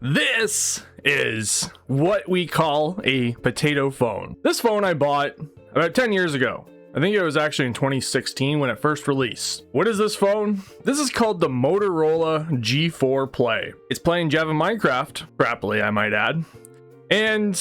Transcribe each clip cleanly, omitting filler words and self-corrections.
This is what we call a potato phone. This phone I bought about 10 years ago. I think it was actually in 2016 when it first released. What is this phone? This is called the Motorola G4 Play. It's playing Java Minecraft, crappily I might add. And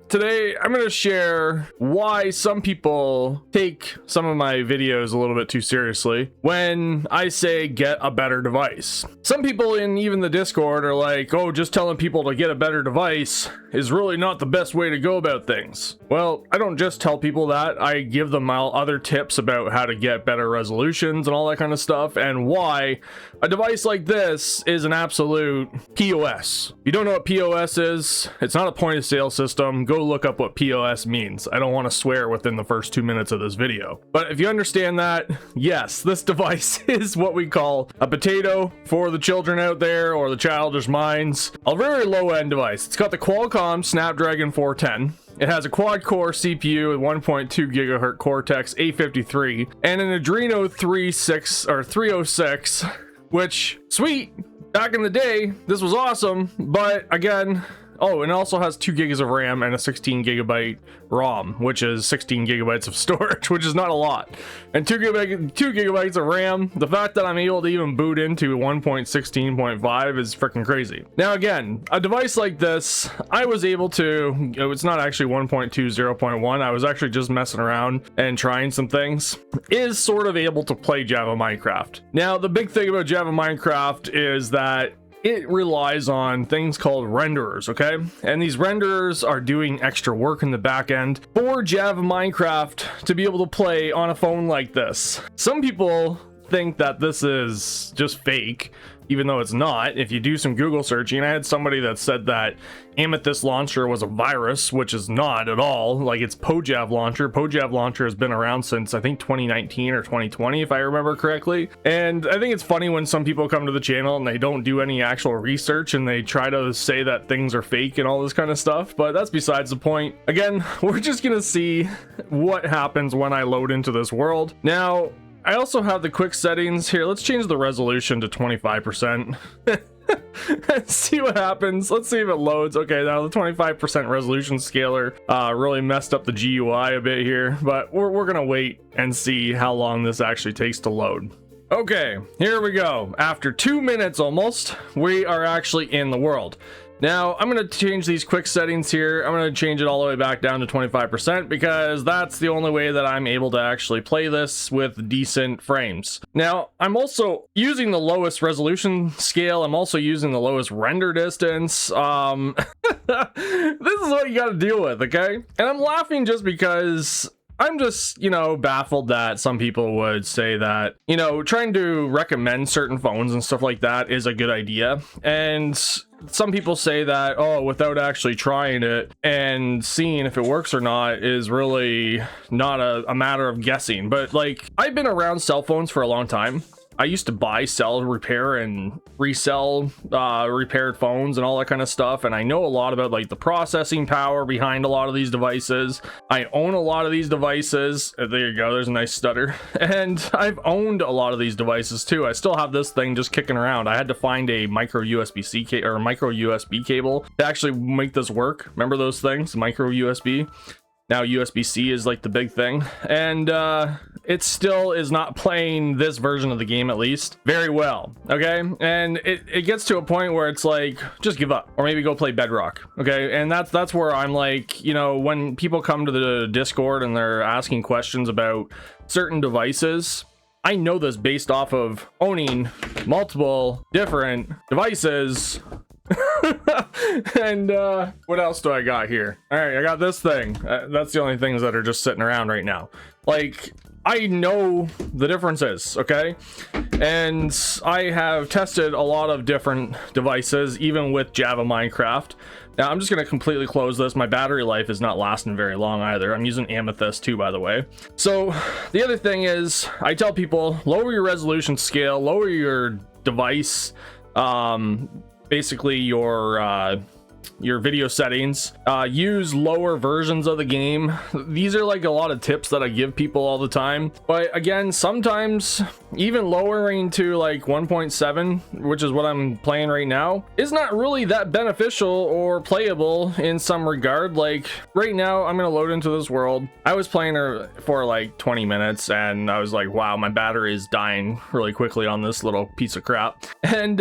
today I'm going to share why some people take some of my videos a little bit too seriously when I say get a better device. Some people in even the Discord are like, oh, just telling people to get a better device is really not the best way to go about things. Well, I don't just tell people that. I give them other tips about how to get better resolutions and all that kind of stuff, and why a device like this is an absolute POS. If you don't know what POS is, it's not a point of sale system. Go look up what POS means. I don't want to swear within the first 2 minutes of this video. But if you understand that, yes, this device is what we call a potato for the children out there or the childish minds. A very low-end device. It's got the Qualcomm Snapdragon 410. It has a quad-core CPU with 1.2 gigahertz Cortex A53 and an Adreno 306, which, sweet, back in the day, this was awesome, but again, oh, and it also has 2 gigs of RAM and a 16 gigabyte ROM, which is 16 gigabytes of storage, which is not a lot. And 2 gigabytes of RAM, the fact that I'm able to even boot into 1.16.5 is freaking crazy. Now again, a device like this, I was able to, it's not actually 1.20.1, I was actually just messing around and trying some things, is sort of able to play Java Minecraft. Now, the big thing about Java Minecraft is that it relies on things called renderers, okay? And these renderers are doing extra work in the back end for Java Minecraft to be able to play on a phone like this. Some people think that this is just fake, even though it's not. If you do some Google searching, I had somebody that said that Amethyst Launcher was a virus, which is not at all. Like, it's PoJav Launcher. PoJav Launcher has been around since I think 2019 or 2020, if I remember correctly. And I think it's funny when some people come to the channel and they don't do any actual research and they try to say that things are fake and all this kind of stuff, but that's besides the point. Again, we're just gonna see what happens when I load into this world. Now, I also have the quick settings here. Let's change the resolution to 25%. Let's see what happens. Let's see if it loads. Okay, now the 25% resolution scaler really messed up the GUI a bit here, but we're gonna wait and see how long this actually takes to load. Okay, here we go. After 2 minutes almost, we are actually in the world. Now, I'm going to change these quick settings here. I'm going to change it all the way back down to 25% because that's the only way that I'm able to actually play this with decent frames. Now, I'm also using the lowest resolution scale. I'm also using the lowest render distance. This is what you got to deal with, okay? And I'm laughing just because I'm just, baffled that some people would say that, trying to recommend certain phones and stuff like that is a good idea. And some people say that, oh, without actually trying it and seeing if it works or not is really not a matter of guessing. But like, I've been around cell phones for a long time. I used to buy, sell, repair, and resell repaired phones and all that kind of stuff, and I know a lot about like the processing power behind a lot of these devices. I own a lot of these devices. There you go, there's a nice stutter. And I've owned a lot of these devices too. I still have this thing just kicking around. I had to find a micro USB-C or micro USB cable to actually make this work. Remember those things, micro USB? Now USB-C is like the big thing, and it still is not playing this version of the game, at least, very well, okay? And it gets to a point where it's like, just give up, or maybe go play Bedrock, okay? And that's where I'm like, when people come to the Discord and they're asking questions about certain devices, I know this based off of owning multiple different devices. And what else do I got here? All right, I got this thing. That's the only things that are just sitting around right now. Like, I know the differences, okay? And I have tested a lot of different devices, even with Java Minecraft. Now, I'm just going to completely close this. My battery life is not lasting very long either. I'm using Amethyst too, by the way. So the other thing is, I tell people, lower your resolution scale, lower your device, basically your your video settings, use lower versions of the game. These are like a lot of tips that I give people all the time, but again, sometimes even lowering to like 1.7, which is what I'm playing right now, is not really that beneficial or playable in some regard. Like right now, I'm gonna load into this world. I was playing her for like 20 minutes and I was like, wow, my battery is dying really quickly on this little piece of crap. And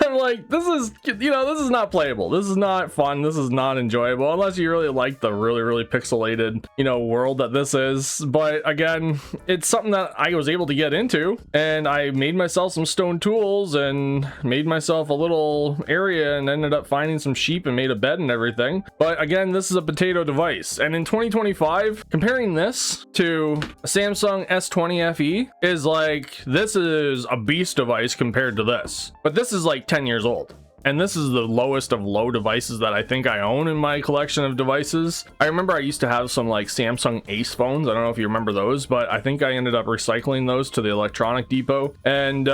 I'm like, this is, you know, this is not playable. This is not fun. This is not enjoyable unless you really like the really pixelated, you know, world that this is. But again, it's something that I was able to get into, and I made myself some stone tools and made myself a little area and ended up finding some sheep and made a bed and everything. But again, this is a potato device. And in 2025, comparing this to a Samsung S20 FE is like, this is a beast device compared to this. But this is like 10 years old, and this is the lowest of low devices that I think I own in my collection of devices. I remember I used to have some like Samsung Ace phones. I don't know if you remember those, but I think I ended up recycling those to the electronic depot. And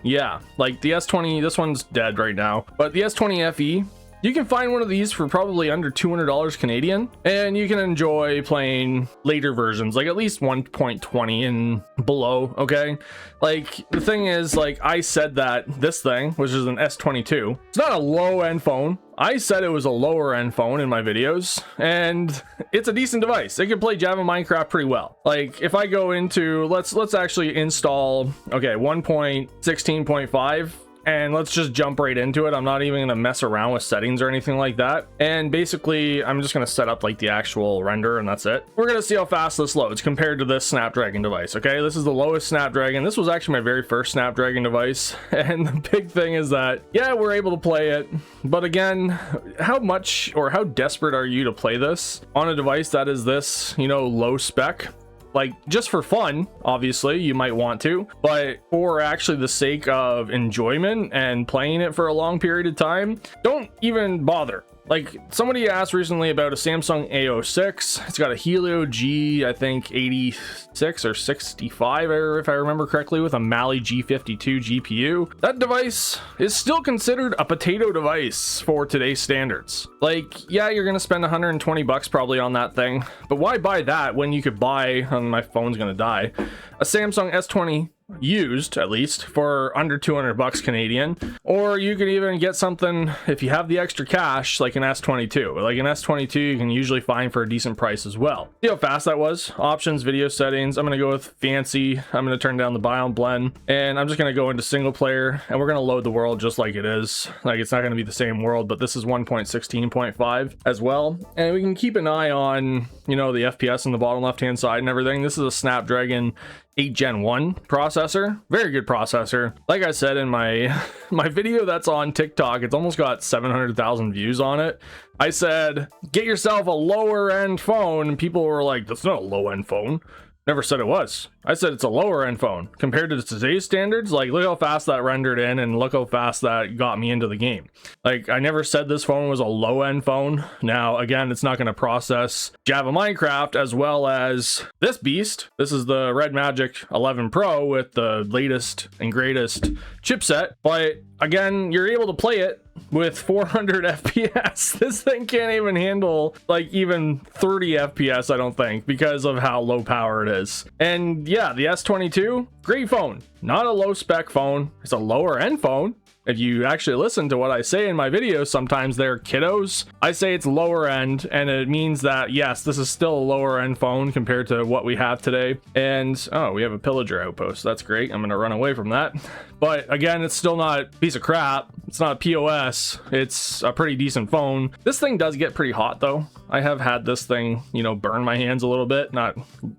yeah, like the S20, this one's dead right now, but the S20 FE, you can find one of these for probably under $200 Canadian, and you can enjoy playing later versions, like at least 1.20 and below, okay? Like, the thing is, like, I said that this thing, which is an S22, it's not a low-end phone. I said it was a lower-end phone in my videos, and it's a decent device. It can play Java Minecraft pretty well. Like, if I go into, let's actually install, okay, 1.16.5, and let's just jump right into it. I'm not even gonna mess around with settings or anything like that. And basically, I'm just gonna set up like the actual render and that's it. We're gonna see how fast this loads compared to this Snapdragon device, okay? This is the lowest Snapdragon. This was actually my very first Snapdragon device. And the big thing is that, yeah, we're able to play it. But again, how much or how desperate are you to play this on a device that is this, you know, low spec? Like, just for fun, obviously, you might want to, but for actually the sake of enjoyment and playing it for a long period of time, don't even bother. Like, somebody asked recently about a Samsung A06. It's got a Helio G, I think 86 or 65, if I remember correctly, with a Mali G52 GPU. That device is still considered a potato device for today's standards. Like, yeah, you're gonna spend 120 bucks probably on that thing, but why buy that when you could buy, my phone's gonna die, a Samsung S20 used, at least, for under 200 bucks Canadian? Or you could even get something, if you have the extra cash, like an S22. Like an S22 you can usually find for a decent price as well. See how fast that was? Options, video settings. I'm gonna go with fancy. I'm gonna turn down the biome blend, and I'm just gonna go into single player, and we're gonna load the world just like it is. Like, it's not gonna be the same world, but this is 1.16.5 as well. And we can keep an eye on, you know, the FPS on the bottom left hand side and everything. This is a Snapdragon 8 Gen 1 processor. Very good processor. Like I said in my video that's on TikTok, it's almost got 700,000 views on it. I said, get yourself a lower end phone, and people were like, that's not a low end phone. Never said it was. I said it's a lower end phone compared to today's standards. Like, look how fast that rendered in, and look how fast that got me into the game. Like, I never said this phone was a low end phone. Now, again, it's not going to process Java Minecraft as well as this beast. This is the Red Magic 11 Pro with the latest and greatest chipset. But again, you're able to play it with 400 FPS. This thing can't even handle like even 30 FPS, I don't think, because of how low power it is. And yeah, the S22, great phone. Not a low spec phone. It's a lower end phone. If you actually listen to what I say in my videos, sometimes they're kiddos. I say it's lower end, and it means that, yes, this is still a lower end phone compared to what we have today. And, oh, we have a pillager outpost. That's great. I'm going to run away from that. But again, it's still not a piece of crap. It's not a POS. It's a pretty decent phone. This thing does get pretty hot though. I have had this thing, you know, burn my hands a little bit, not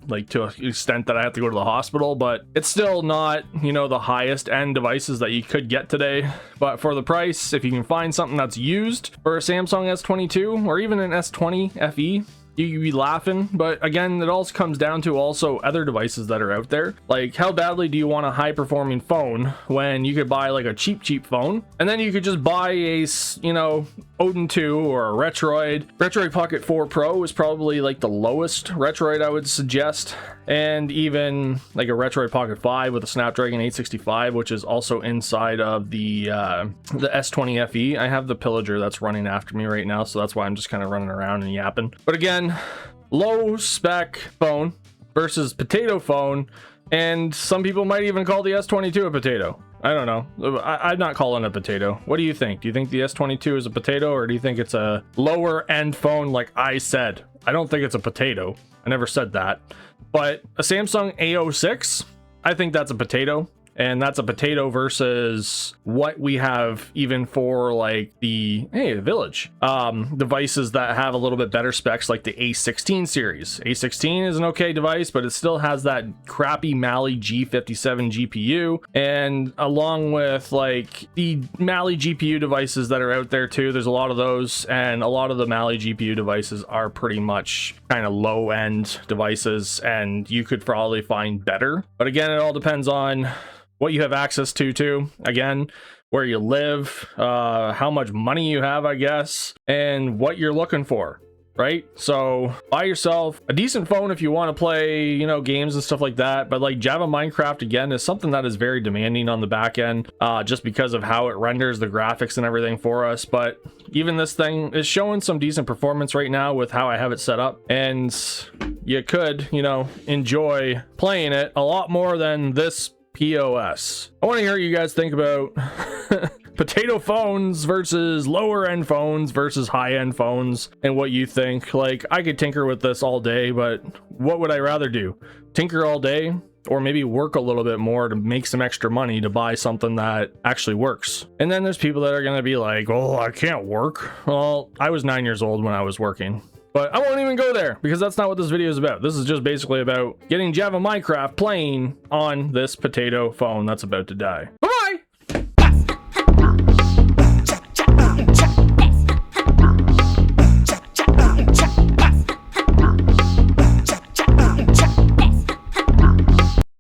like to an extent that I have to go to the hospital, but it's still not, you know, the highest end devices that you could get today. But for the price, if you can find something that's used for a Samsung S22 or even an S20 FE, you'd be laughing. But again, it also comes down to also other devices that are out there. Like, how badly do you want a high performing phone when you could buy like a cheap phone, and then you could just buy a, you know, Odin 2 or a Retroid. Retroid Pocket 4 Pro is probably like the lowest Retroid I would suggest, and even like a Retroid Pocket 5 with a Snapdragon 865, which is also inside of the S20 FE. I have the Pillager that's running after me right now, so that's why I'm just kind of running around and yapping. But again, low spec phone versus potato phone, and some people might even call the S22 a potato. I don't know. I'm not calling it a potato. What do you think? Do you think the S22 is a potato, or do you think it's a lower end phone like I said? I don't think it's a potato. I never said that. But a Samsung A06, I think that's a potato. And that's a potato versus what we have even for like the Village devices that have a little bit better specs, like the A16 series. A16 is an okay device, but it still has that crappy Mali G57 GPU, and along with like the Mali GPU devices that are out there too, there's a lot of those, and a lot of the Mali GPU devices are pretty much kind of low end devices, and you could probably find better. But again, it all depends on what you have access to too, again, where you live, how much money you have, I guess, and what you're looking for, right? So buy yourself a decent phone if you want to play, you know, games and stuff like that. But like Java Minecraft, again, is something that is very demanding on the back end, just because of how it renders the graphics and everything for us. But even this thing is showing some decent performance right now with how I have it set up, and you could, you know, enjoy playing it a lot more than this POS. I want to hear what you guys think about potato phones versus lower end phones versus high end phones, and what you think. Like, I could tinker with this all day, but what would I rather do? Tinker all day, or maybe work a little bit more to make some extra money to buy something that actually works? And then there's people that are going to be like, oh, I can't work. Well, I was 9 years old when I was working. But I won't even go there, because that's not what this video is about. This is just basically about getting Java Minecraft playing on this potato phone that's about to die.